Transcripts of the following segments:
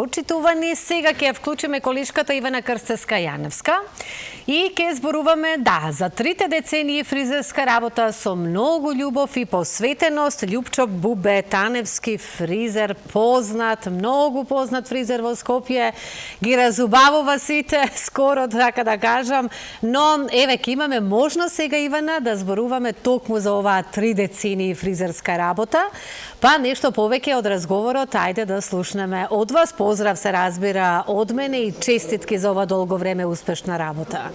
почитувани. Сега ќе ја вклучиме колешката Ивана Крстевска-Јаневска и ќе зборуваме, за трите децении фризерска работа со многу љубов и посветеност. Љупчо Бубетаневски, фризер, многу познат фризер во Скопје, ги разубавува сите, скоро така да кажам, но еве ќе имаме можност сега, Ивана, да зборуваме токму за оваа 3 децении фризерска работа, па нешто повеќе од разговорот, ајде да слушнеме од вас. Поздрав се разбира од мене и честитки за ова долго време успешна работа.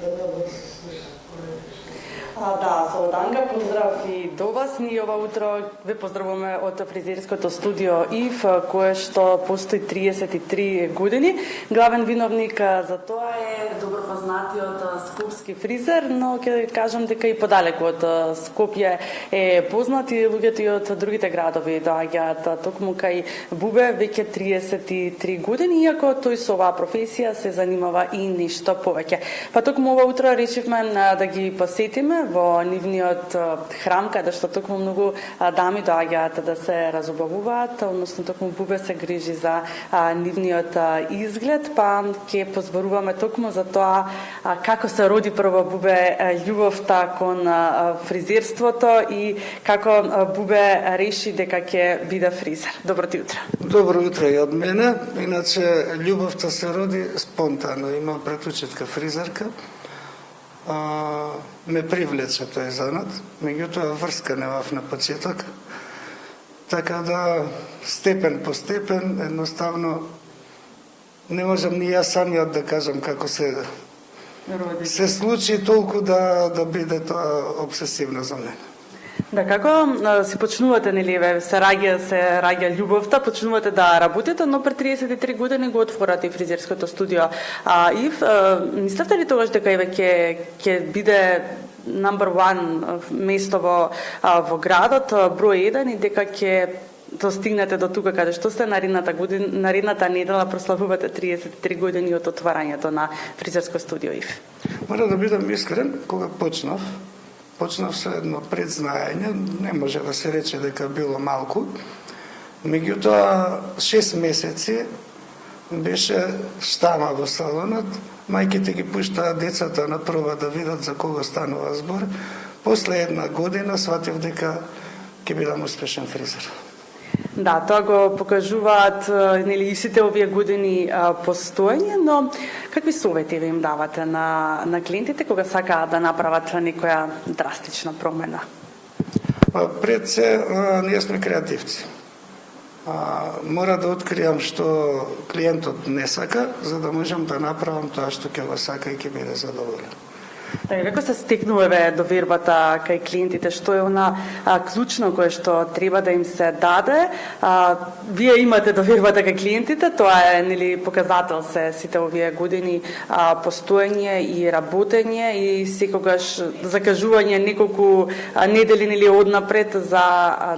Со Данка поздрав и до вас. Ние ова утро ве поздравуваме од фризерското студио ИФ, кое што постои 33 години. Главен виновник за тоа е добро познатиот скопски фризер, но ќе кажам дека и подалеку од Скопје е познат и луѓето и од другите градови доаѓаат токму кај Бубе веќе 33 години, иако тој со оваа професија се занимава и нешто повеќе. Па токму ова утро решивме да ги посетиме во нивниот храм, каде што токму многу дами доаѓаат да се разубавуваат, односно токму Бубе се грижи за нивниот изглед, па ќе позборуваме токму за тоа како се роди прво Бубе љубовта кон фризерството и како Бубе реши дека ќе биде фризер. Добро ти утро. Добро утро и од мене. Иначе љубовта се роди спонтано. Има претучетка фризерка. Ме привлече тој занат, меѓутоа врска немав на почеток. Така да степен по степен едноставно не можам ни јас самиот да кажам како се случи толку да биде тоа обсесивно за мене. Да, како се почнувате, нели, се раѓа љубовта, почнувате да работите, но пред 33 години го отворате фризерското студио ИФ. Мислевте ли тогаш дека еве ќе биде number one место во градот, број 1 и дека ќе достигнете до тука каде што сте наредната недела прославувате 33 години од отварањето на фризерско студио ИФ? Мора да бидам искрен, кога почнав со едно предзнаење, не може да се рече дека било малку. Меѓутоа 6 месеци беше штама во салонот, мајките ги пуштаа децата на проба да видат за кого станува збор. После една година сватив дека ќе бидам успешен фризер. Да, тоа го покажуваат нели и сите овие години постоење, но какви совети ви им давате на клиентите кога сакаат да направат некоја драстична промена? Пред се, ние сме креативци. Мора да откријам што клиентот не сака, за да можам да направам тоа што ќе го сака и ќе биде задоволен. Како се стекнува довербата кај клиентите, што е она клучно кое што треба да им се даде? Вие имате довербата кај клиентите, тоа е нели показател се сите овие години постоење и работење и секогаш закажување неколку недели нели однапред за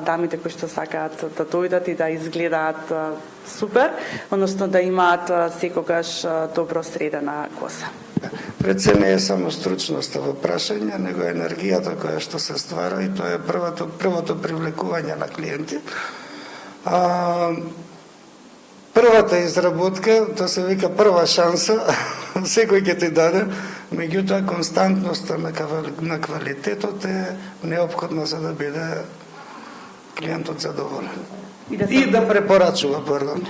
дамите кои што сакаат да дојдат и да изгледаат супер, односно да имаат секогаш добро средена коса. Пред се не е само стручноста во прашање, него енергијата која што се ствара и тоа е првото привлекување на клиенти. Првата изработка, тоа се вика прва шанса, секој ќе ти даде, меѓутоа константноста на квалитетот е неопходна за да биде клиентот задоволен. И да препорачува, пардон.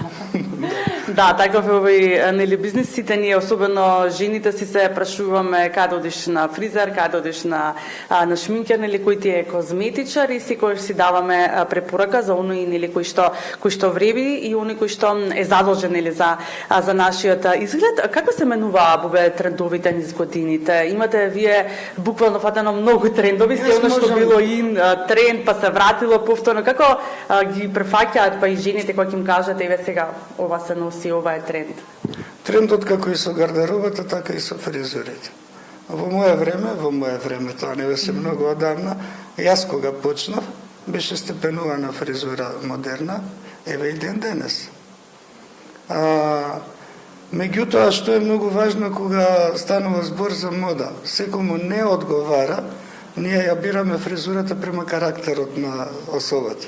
Да, таков е овој нели бизнис, сите ние, особено жените, си се прашуваме каде одиш на фризер, каде одиш на шминкер, нели кој ти е козметичар и секој си даваме препорака за оној нели кој што вреби и оној кој што е задолжен нели за нашиот изглед. Како се менуваа Бубе трендовите низ годините? Имате вие буквално фатено многу трендови, се оно што било ин тренд па се вратило повторно. Како ги префаќаат па и жените кога им кажат еве сега ова се носи, ова е тренд? Трендот како и со гардеробата, така и со фризурите. Во моје време, тоа не беше многу одамна, јас кога почнав, беше степенувана фризура модерна, еве и ден денес. Меѓутоа, што е многу важно кога станува збор за мода, секому не одговара, ние ја бираме фризурата према карактерот на особата.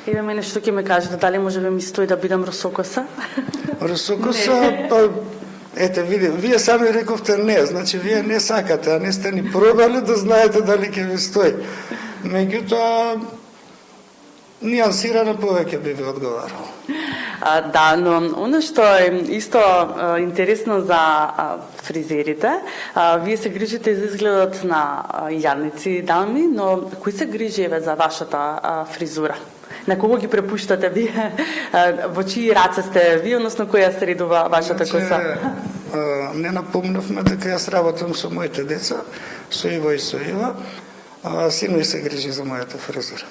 Еве мене што ќе ме кажете, дали може би ми стои да бидам росокоса? Русокоса, па, ете, види, вие сами рековте не, значи вие не сакате, а не сте ни пробали да знаете дали ќе ви стои. Меѓутоа, нијансирано повеќе би ви одговарал. Да, но оно што е исто интересно за фризерите, вие се грижите за изгледот на јарници дами, но кој се грижи за вашата фризура? На кого ги препуштате вие? Во чии раце сте вие, односно која се редува вашата коса? Не напомнавме дека јас работам со моите деца, со Иво и со Ива. Синој се грижи за мојата фризура.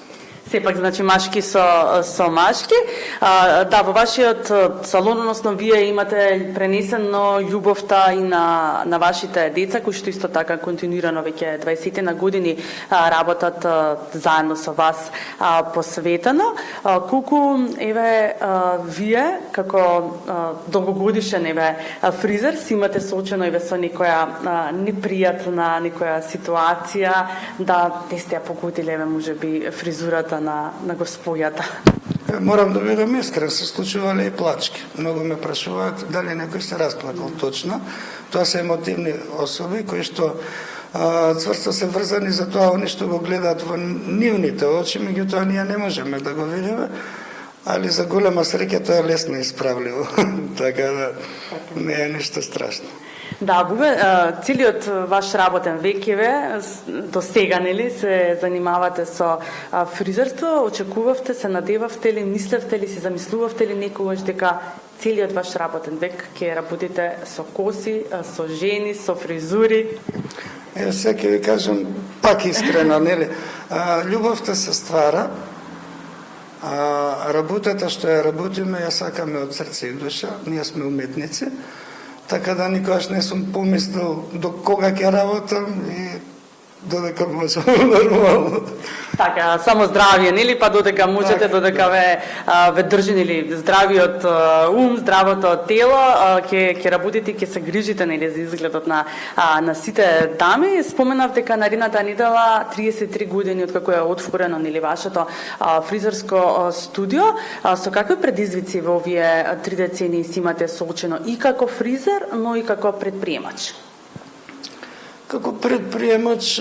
Сепак, значи, машки со машки. Да, во вашиот салон, односно, вие имате пренесено љубовта и на вашите деца, кои што исто така континуирано веќе 20 на години работат заедно со вас посветено. Колку, еве, вие, како долгогодишен, еве, фризер, си имате соочено, еве, со некоја непријатна, некоја ситуација, да не сте ја погодиле, еве, можеби, фризурата на господјата? Морам да бидам искрен, се случувале и плачки. Многу ме прашуваат дали некој се расплакал точно. Тоа се емотивни особи кои што цврсто се врзани за тоа они што го гледаат во нивните очи, меѓутоа ние не можеме да го видиме, али за голема среќа тоа е лесно исправливо. Така да не е ништо страшно. Да, Бубе, целиот ваш работен век еве до сега, нели, се занимавате со фризерство, очекувавте, се надевавте ли, мислевте ли, си замислувавте ли некогаш дека целиот ваш работен век ќе работите со коси, со жени, со фризури? Сега ќе ви кажам пак искрено, нели, љубовта се ствара, работата што ја работиме ја сакаме од срце и душа, ние сме уметници, така да никогаш не сум помислил до кога ќе работам и додека можам нормално. Така, само здравие, нели, па додека можете, додека ве држи, нели, здравиот ум, здравото тело, ќе работите, ќе се грижите, нели, за изгледот на сите дами. Споменав дека наредната недела 33 години откако е отворено, нели, вашето фризерско студио. Со какви предизвици во овие 3 децении си имате соочено и како фризер, но и како предприемач? Како предприемач,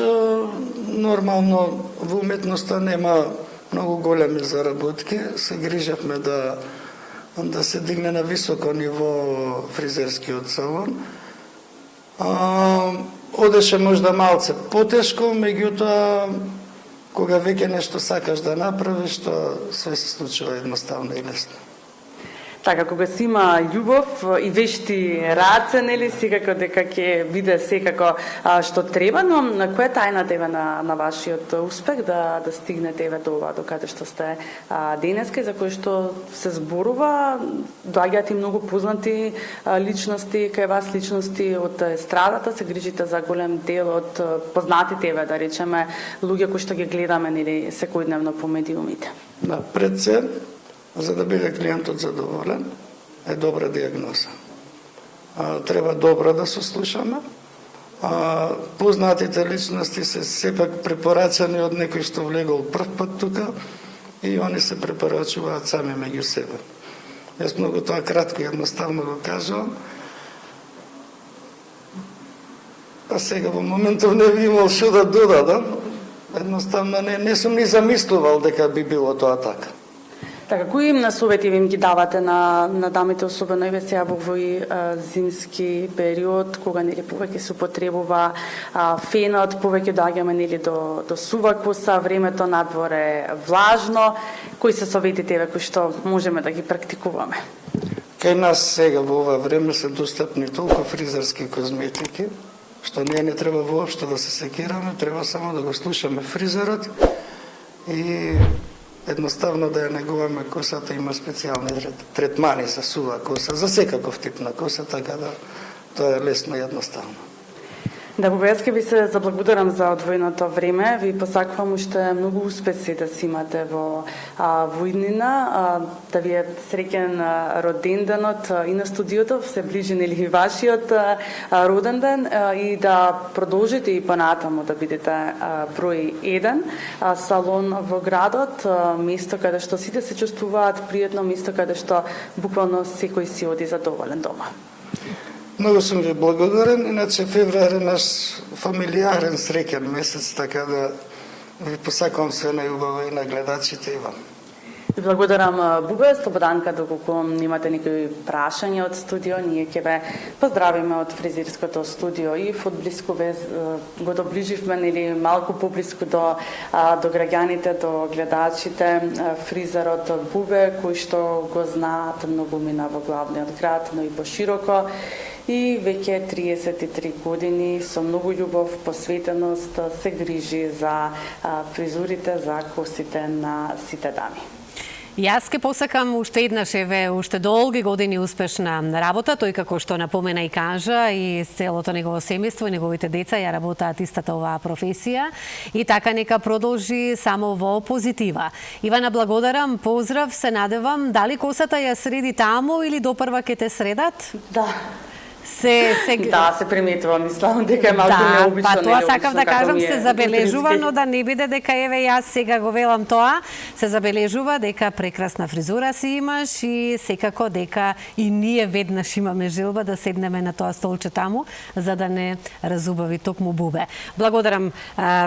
нормално во уметноста нема многу големи заработки. Се грижевме да се дигне на високо ниво фризерскиот салон. Одеше можда малце потешко, меѓутоа кога веќе нешто сакаш да направиш, тоа све се случува едноставно и лесно. Така, кога си има љубов и вешти раце, нели, секако дека ќе биде секако што треба, но на која тајната еве на вашиот успех да стигнете еве до ова, до каде што сте денеска и за кој што се зборува, доаѓаат и многу познати личности кај вас, личности од естрадата, се грижите за голем дел од познатите еве, да речеме, луѓе кои што ги гледаме, нели, секојдневно по медиумите. Да, пред се, за да биде клиентот задоволен, е добра диагноза. Треба добро да се слушаме. Познатите личности се сепак препорачани од некој што влегол прв пат тука и они се препорачуваат сами меѓу себе. Јас многу тоа кратко и едноставно го кажувам. А сега во моментов не би имал што да додадам. Едноставно не сум ни замислувал дека би било тоа така. Така, кои насовети ви им ги давате на дамите, особено еве сега во овој зимски период, кога, нели, повеќе се употребува фенот, повеќе доаѓаме, нели, до сува коса, времето надвор е влажно, кои се советите еве кои што можеме да ги практикуваме? Кај нас сега во ова време се достапни толку фризерски козметики, што ние не треба воопшто да се секираме, треба само да го слушаме фризерот и едноставно да ја негуваме косата, има специјални третмани за сува коса, за секаков тип на коса, така да тоа е лесно и едноставно. Да, Бубе, јас ке ви се заблагодарам за одвоеното време. Ви посакувам уште многу успеси да си имате во иднина, да ви е среќен роденденот и на студиото, се ближи нели и вашиот роден ден и да продолжите и понатаму да бидете број 1 салон во градот, место каде што сите се чувствуваат пријатно, место каде што буквално секој си оди задоволен дома. Многу сум ви благодарен, иначе февруар е наш фамилиарен среќен месец, така да ви посакувам све најубаво и на гледачите и вам. Ви благодарам, Бубе, слободанка, доколку имате некои прашања од студио, ние ќе ве поздравиме од фризерското студио и од блиску го доближивме нели малку поблиску до граѓаните, до гледачите, фризерот Бубе, кој што го знаат многу мина во главниот град, но и пошироко. И веќе 33 години со многу љубов, посветеност се грижи за фризурите, за косите на сите дами. Јас ке посакам уште еднаш уште долги години успешна работа, тој како што напомена и кажа и целото негово семејство и неговите деца ја работаат истата оваа професија и така нека продолжи само во позитива. Ивана, благодарам, поздрав, се надевам, дали косата ја среди таму или допрва ке те средат? Да. Да, се приметува, мислам дека е малку необично. Па тоа сакам да кажам, се забележува, но да не биде дека еве јас сега го велам тоа, се забележува дека прекрасна фризура си имаш и секако дека и ние веднаш имаме желба да седнеме на тоа столче таму, за да не разубави токму Бубе. Благодарам,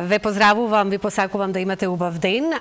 ве поздравувам, ви посакувам да имате убав ден.